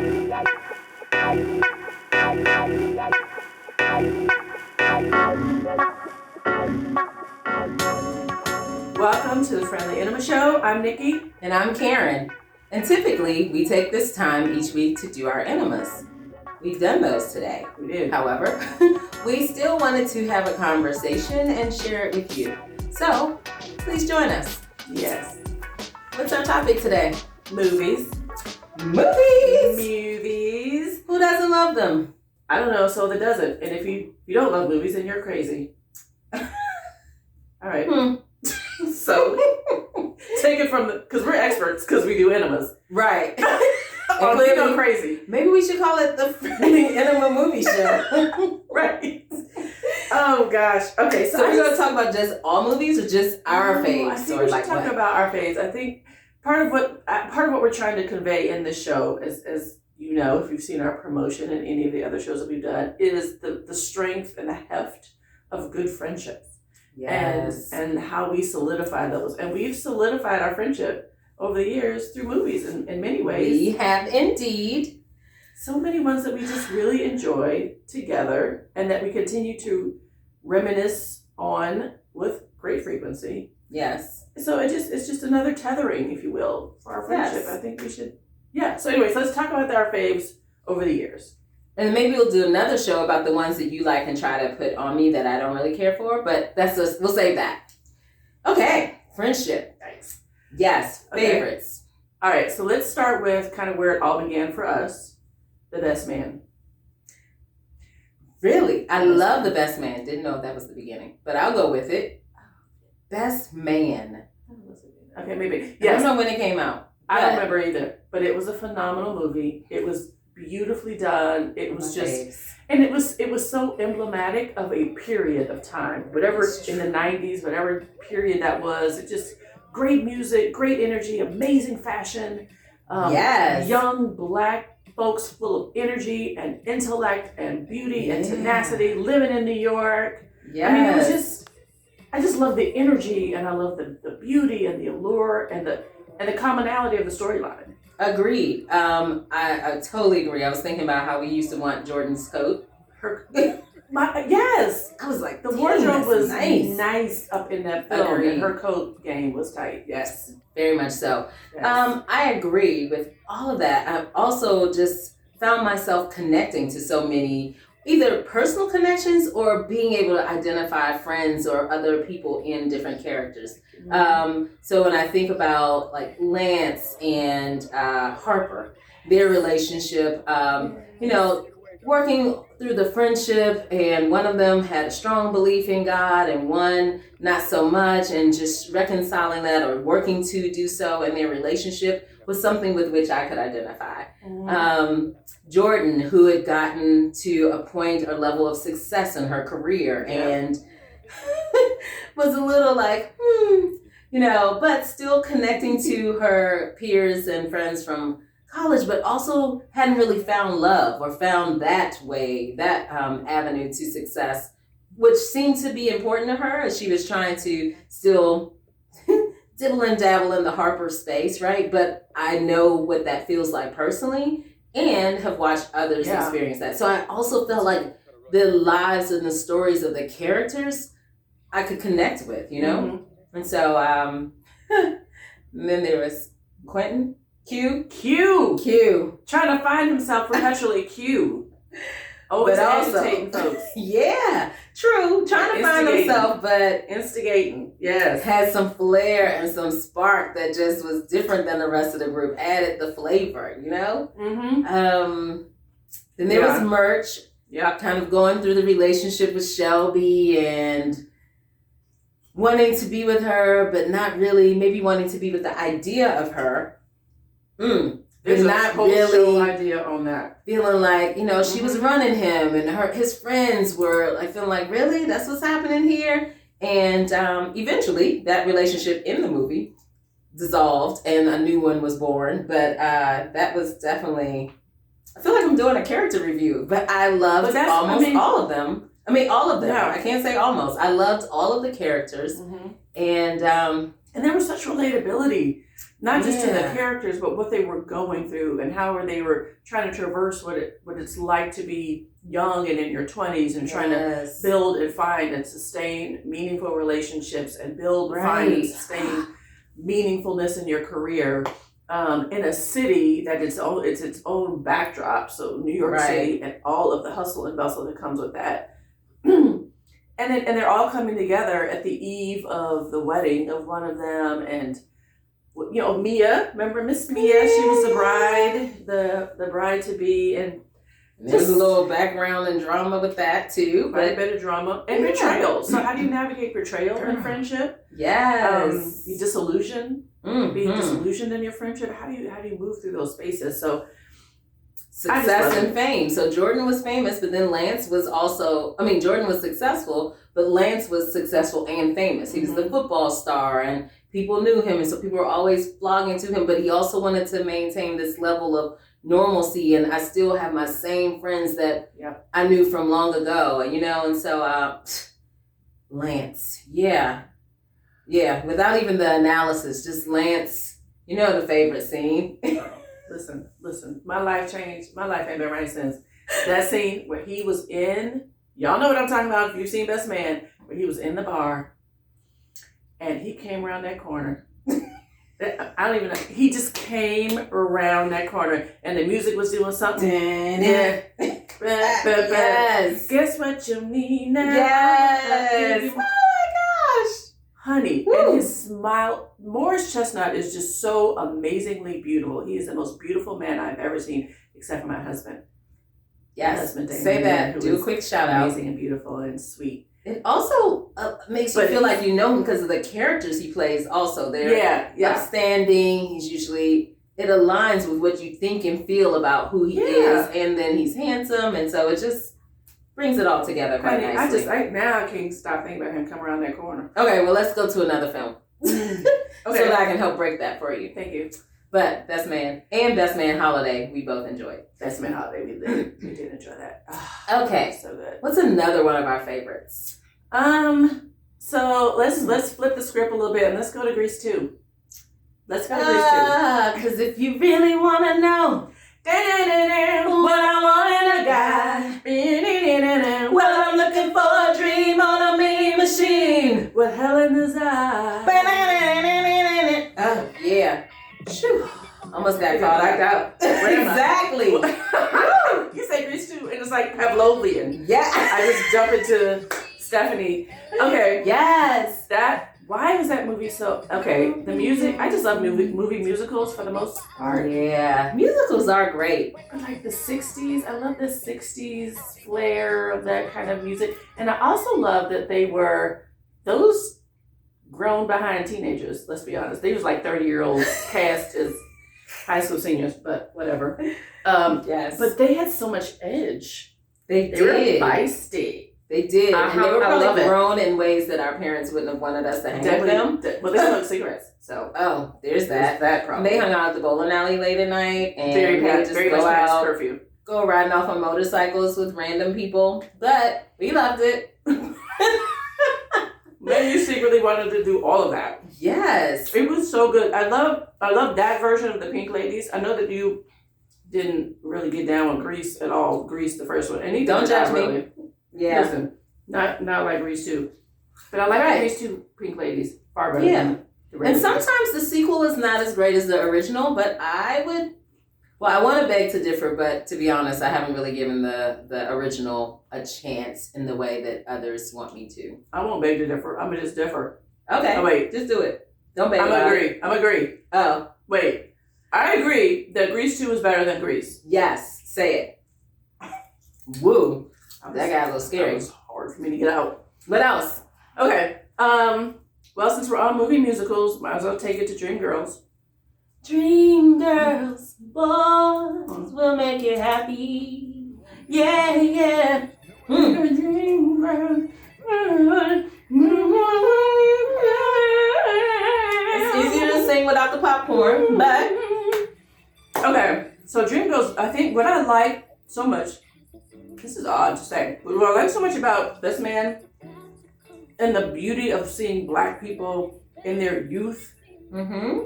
Welcome to the Friendly Enema Show. I'm Nikki. And I'm Karen. And typically, we take this time each week to do our enemas. We've done those today. We did. However, we still wanted to have a conversation and share it with you. So, please join us. Yes. What's our topic today? Movies. Movies! Who doesn't love them? I don't know, so that doesn't. And if you don't love movies, then you're crazy. All right. So, take it from because we're experts, because we do enemas. Right. Or they go crazy. Maybe we should call it the Friendly Enema Movie Show. Right. Oh, gosh. Okay, So we're going to talk about just all movies or just our faves? I think we should talk about our faves. I think part of what we're trying to convey in this show, as you know, if you've seen our promotion and any of the other shows that we've done, is the strength and the heft of good friendships. Yes. And how we solidify those. And we've solidified our friendship over the years through movies in many ways. We have indeed. So many ones that we just really enjoy together and that we continue to reminisce on with great frequency. Yes. So it's just another tethering, if you will, for our friendship. Yes. I think we should. Yeah. So anyways, let's talk about our faves over the years. And maybe we'll do another show about the ones that you like and try to put on me that I don't really care for, but we'll save that. Okay. Friendship. Thanks. Yes. Okay. Favorites. All right. So let's start with kind of where it all began for us. The Best Man. Really? I love The Best Man. Didn't know that was the beginning, but I'll go with it. Best Man. Okay, maybe. Yes. I don't know when it came out. I don't remember either, but it was a phenomenal movie. It was beautifully done. It was and it was so emblematic of a period of time, whatever in the 90s, whatever period that was. It just great music, great energy, amazing fashion. Yes. Young black folks full of energy and intellect and beauty and tenacity, living in New York. Yes. I mean, it was I just love the energy, and I love the beauty and the allure and the commonality of the storyline. Agreed. I totally agree. I was thinking about how we used to want Jordan's coat. Yes. I was like, the wardrobe was nice up in that film, Agreed. and her coat game was tight. Yes, very much so. Yes. I agree with all of that. I've also just found myself connecting to so many, either personal connections or being able to identify friends or other people in different characters. So when I think about like Lance and Harper, their relationship, working through the friendship, and one of them had a strong belief in God and one not so much, and just reconciling that or working to do so in their relationship was something with which I could identify. Jordan, who had gotten to a point or level of success in her career and was a little like, but still connecting to her peers and friends from college, but also hadn't really found love or found that way, that avenue to success, which seemed to be important to her as she was trying to still dibble and dabble in the Harper space, right? But I know what that feels like personally and have watched others experience that. So I also felt like the lives and the stories of the characters I could connect with, Mm-hmm. And so then there was Quentin. Q. Trying to find himself perpetually Q. Always agitating folks. Yeah, true. Trying to find himself, but instigating. Yes. Had some flair and some spark that just was different than the rest of the group. Added the flavor, Mm-hmm. Then there was Murch. Yeah. Kind of going through the relationship with Shelby and wanting to be with her, but not really. Maybe wanting to be with the idea of her. There's not a whole really show idea on that. Feeling like, she was running him, and his friends were like feeling like, really? That's what's happening here? And eventually that relationship in the movie dissolved and a new one was born. But that was definitely, I feel like I'm doing a character review, but I loved all of them. I mean, all of them. Yeah. I can't say almost. I loved all of the characters. Mm-hmm. And there was such relatability. not just to the characters, but what they were going through and how they were trying to traverse what it's like to be young and in your 20s and trying to build and find and sustain meaningful relationships and build, find and sustain meaningfulness in your career. In a city that it's its own backdrop, so New York City and all of the hustle and bustle that comes with that, and they're all coming together at the eve of the wedding of one of them, and Mia, remember Miss Mia? She was the bride, the bride to be, and there's a little background and drama with that too, but a bit of drama and betrayal. So how do you navigate betrayal in friendship? Yes, you disillusion. Being disillusioned in your friendship, how do you move through those spaces? So success and fame. So Jordan was famous, but then Lance was also, Jordan was successful, but Lance was successful and famous. He was the football star and people knew him, and so people were always flocking to him, but he also wanted to maintain this level of normalcy, and I still have my same friends that I knew from long ago, and so Lance, yeah, without even the analysis, just Lance, the favorite scene. Listen, my life changed. My life ain't been right since. That scene where he was in, y'all know what I'm talking about if you've seen Best Man, where he was in the bar and he came around that corner. I don't even know. He just came around that corner and the music was doing something. Yeah. Yes. Guess what you need now? Yes. Honey, and his smile, Morris Chestnut is just so amazingly beautiful. He is the most beautiful man I've ever seen, except for my husband. Yes, husband, say that. Do a quick shout out. Amazing and beautiful and sweet. It also makes you feel like you know him because of the characters he plays also. They're upstanding. He's usually, it aligns with what you think and feel about who he is. And then he's handsome. And so it just brings it all together quite nicely. I can't stop thinking about him coming around that corner. Okay, well, let's go to another film. Okay. So that I can help break that for you. Thank you. But Best Man and Best Man Holiday, we both enjoyed. Best Man Holiday, we did enjoy that. Okay. So good. What's another one of our favorites? So let's flip the script a little bit and let's go to Grease 2. Let's go to Grease 2. Because if you really want to know what I want in a guy, well, I'm looking for a dream on a mean machine with hell in his eyes. Oh, yeah. Shoo. Almost got caught out. Exactly. You say Grease 2 and it's like Pavlovian. Yeah. I just jump into Stephanie. Okay. Yes. Why was that movie so... Okay, the music... I just love movie musicals for the most part. Yeah. Musicals are great. But like the 60s, I love the 60s flair of that kind of music. And I also love that they were... Those grown behind teenagers, let's be honest. They was like 30-year-olds cast as high school seniors, but whatever. Yes. But they had so much edge. They were feisty. They did. And they were probably grown in ways that our parents wouldn't have wanted us to hang with them. Well, they smoked cigarettes, so. Oh, there's that. That problem. They hung out at the bowling alley late at night and very go much out, curfew. Go riding off on motorcycles with random people. But we loved it. Maybe you secretly wanted to do all of that. Yes. It was so good. I love that version of the Pink Ladies. I know that you didn't really get down with Grease at all. Grease, the first one. And don't judge me. Really. Yeah. Listen, not like Grease 2. But I like Grease 2 Pink Ladies far better than the And sometimes the sequel is not as great as the original, but I want to beg to differ, but to be honest, I haven't really given the original a chance in the way that others want me to. I won't beg to differ. I'm going to just differ. Okay. Oh, wait. Just do it. Don't beg I'm agree. Oh. Wait. I agree that Grease 2 is better than Grease. Yes. Say it. Woo. That got a little scary. That was hard for me to get out. What else? Okay. Well, since we're on movie musicals, might as well take it to Dreamgirls. Dreamgirls, boys will make you happy. Yeah, yeah. It's easier to sing without the popcorn, but... Okay, so Dreamgirls, I think what I like so much, this is odd to say, but what I like so much about Best Man and the beauty of seeing Black people in their youth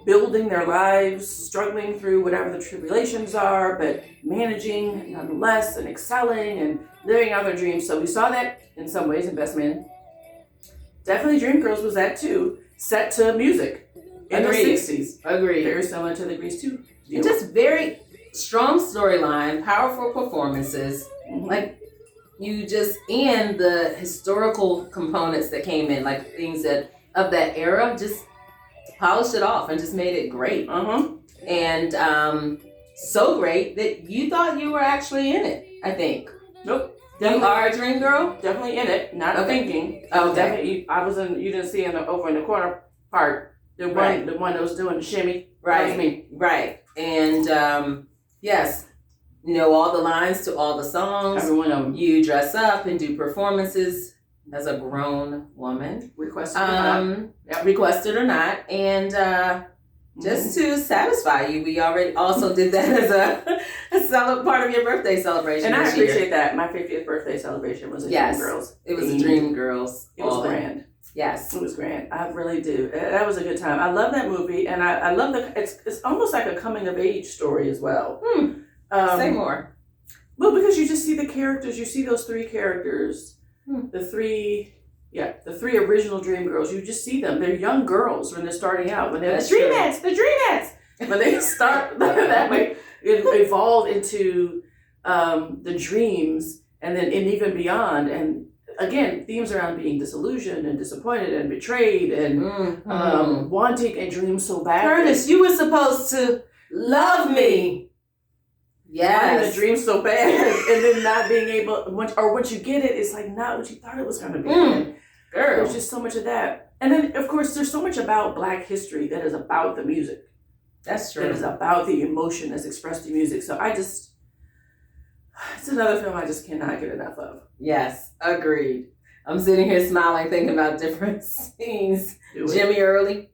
building their lives, struggling through whatever the tribulations are, but managing nonetheless and excelling and living out their dreams. So we saw that in some ways in Best Man. Definitely Dreamgirls was that too, set to music in Agreed. the 60s. Agreed. Very similar to the Grease 2. And just very strong storyline, powerful performances. Mhm. Like, you just, and the historical components that came in, like things that of that era, just polished it off and just made it great. And so great that you thought you were actually in it, I think. Nope. You are a dream girl? Definitely in it, not Okay. thinking. Okay. Definitely, I was in. You didn't see over in the corner part. The Right. one that was doing the shimmy. That was Right. me. Right. And yes, know all the lines to all the songs. Every one of them. You dress up and do performances as a grown woman. Requested or not. Yep. Requested or not. And just to satisfy you, we already also did that as a part of your birthday celebration. And I this year. appreciate that. My 50th birthday celebration was a Yes. Dreamgirls. It was a Dream Girls. It was all in. grand. Yes. It was grand. I really do. That was a good time. I love that movie, and I love it's almost like a coming of age story as well. Say more. Well, because you just see the characters. You see those three characters, the three original Dreamgirls. You just see them. They're young girls when they're starting out. When they're That's the Dreamettes. When they start that way, it evolved into the dreams, and even beyond. And again, themes around being disillusioned and disappointed and betrayed and wanting a dream so bad. Curtis, you were supposed to love me. Yes. Wanting a dream so bad and then not being able, once you get it, it's like not what you thought it was going to be. And Girl. there's just so much of that. And then, of course, there's so much about Black history that is about the music. That's true. That is about the emotion that's expressed in music. So it's another film I just cannot get enough of. Yes, agreed. I'm sitting here smiling, thinking about different scenes. Jimmy Early.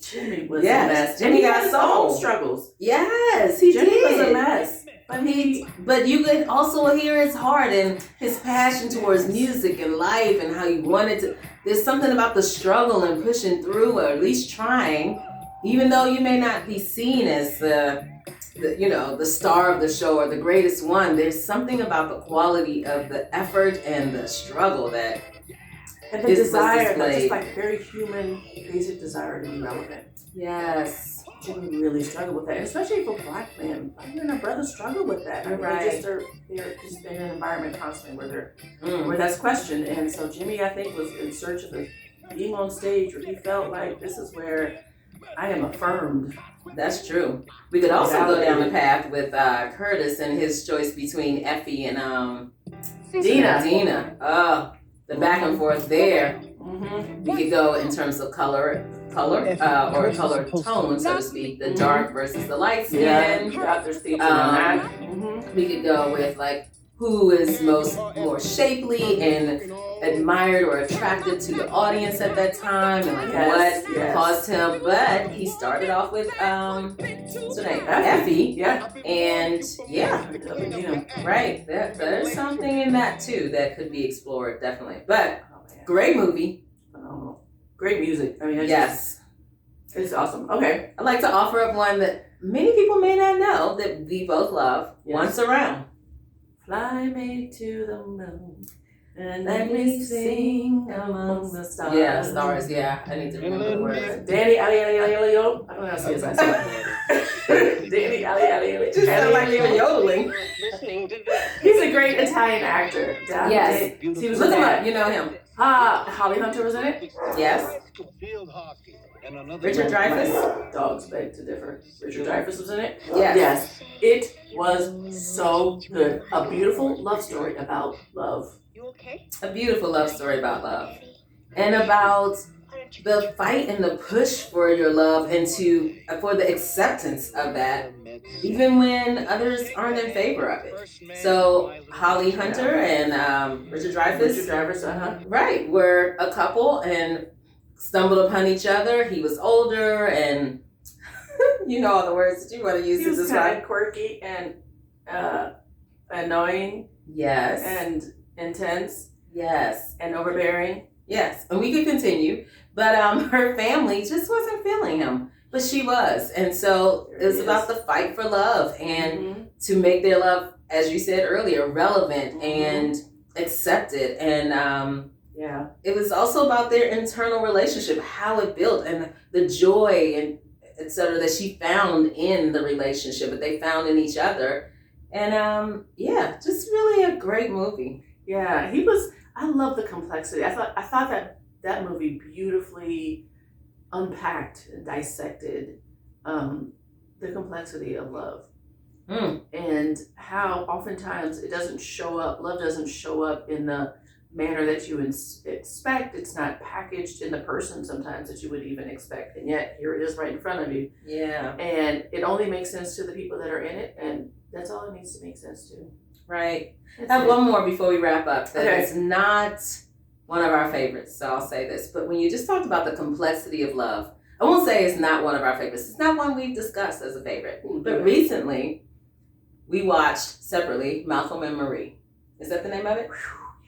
Jimmy was Yes, a mess. Jimmy got had his soul. own struggles. Yes, he Jimmy did. was a mess. But you could also hear his heart and his passion towards music and life and how he wanted to. There's something about the struggle and pushing through, or at least trying, even though you may not be seen as the star of the show or the greatest one. There's something about the quality of the effort and the struggle that and the desire, just like very human, basic desire to be relevant. Yes. Jimmy really struggled with that, and especially for Black men. Black men and brothers struggle with that. You're right. They're just in an environment constantly where that's questioned. And so Jimmy, I think, was in search of being on stage where he felt like this is where I am affirmed. That's true. We could also go down the path with Curtis and his choice between Effie and Dina. Oh, the back and forth there. Mm-hmm. We could go in terms of color or color tone, so to speak, the dark versus the light skin. There's themes around that. We could go with like who is more shapely and admired or attracted to the audience at that time, and like what caused him. But he started off with what's her name? Effie. Yeah. And Dina. right. There's something in that too that could be explored, definitely. But great movie. Phenomenal. Great music. I mean, it's awesome. Okay. I'd like to offer up one that many people may not know that we both love. Yes. Once Around. Fly me to the moon and let me sing among the stars. Yeah, stars. Yeah, I need to remember the words. Danny Ali. I don't know how to say his last name. Danny Ali. Just sound like you're yodeling. He's a great Italian actor. Yes. He was Look in him that. up. You know him. Holly Hunter was in it. Yes. Richard Dreyfuss. Dogs beg to differ. Richard Dreyfuss was in it. Yes. It was so good. A beautiful love story about love. You okay? A beautiful love story about love. And about the fight and the push for your love and for the acceptance of that, even when others aren't in favor of it. So Holly Hunter and Richard Dreyfuss, right, were a couple and stumbled upon each other. He was older and you know all the words that you want to use to describe. He was kind of quirky and annoying. Yes. And intense. Yes. And overbearing. Yes, and we could continue, but her family just wasn't feeling him, but she was, and so it was about the fight for love and to make their love, as you said earlier, relevant and accepted, and it was also about their internal relationship, how it built, and the joy and etc. that she found in the relationship, that they found in each other, and just really a great movie. Yeah, he was. I love the complexity. I thought that movie beautifully unpacked and dissected the complexity of love and how oftentimes it doesn't show up. Love doesn't show up in the manner that you expect. It's not packaged in the person sometimes that you would even expect, and yet here it is right in front of you. Yeah, and it only makes sense to the people that are in it, and that's all it needs to make sense to. Right. I have one more before we wrap up. That is not one of our favorites, so I'll say this. But when you just talked about the complexity of love, I won't say it's not one of our favorites. It's not one we've discussed as a favorite. But recently, we watched separately Malcolm and Marie. Is that the name of it?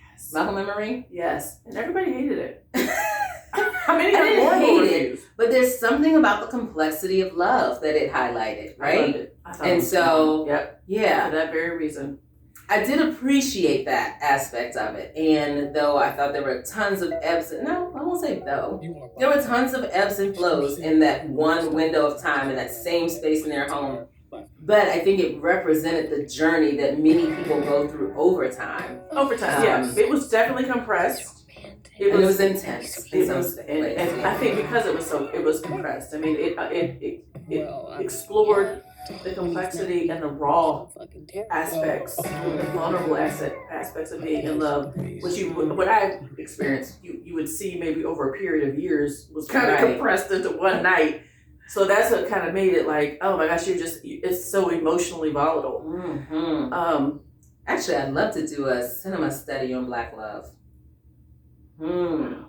Yes. Malcolm and Marie? Yes. And everybody hated it. I mean, I didn't hate it, but there's something about the complexity of love that it highlighted, right? I loved it. I thought and so, yeah, for that very reason. I did appreciate that aspect of it, and though I thought there were tons of ebbs, no, I won't say though, there were tons of ebbs and flows in that one window of time, in that same space in their home, but I think it represented the journey that many people go through over time. Yeah. It was definitely compressed. It was intense. And I think because it was compressed. I mean, it explored the complexity and the raw aspects, the vulnerable aspects of being in love, which what I experienced, you would see maybe over a period of years was kind of compressed into one night. So that's what kind of made it like, oh my gosh, it's so emotionally volatile. Mm-hmm. Actually, I'd love to do a cinema study on Black love. I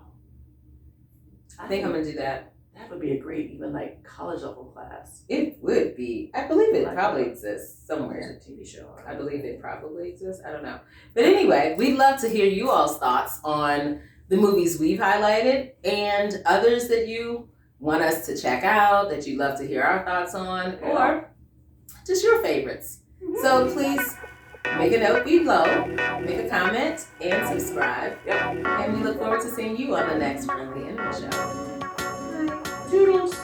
think I'm gonna do that. That would be a great, even like college level class. It would be. I believe it probably exists somewhere. It's a TV show. I believe it probably exists. I don't know. But anyway, we'd love to hear you all's thoughts on the movies we've highlighted and others that you want us to check out, that you'd love to hear our thoughts on, or just your favorites. So please make a note below, make a comment, and subscribe. And we look forward to seeing you on the next Friendly Intimate Show. Toodles.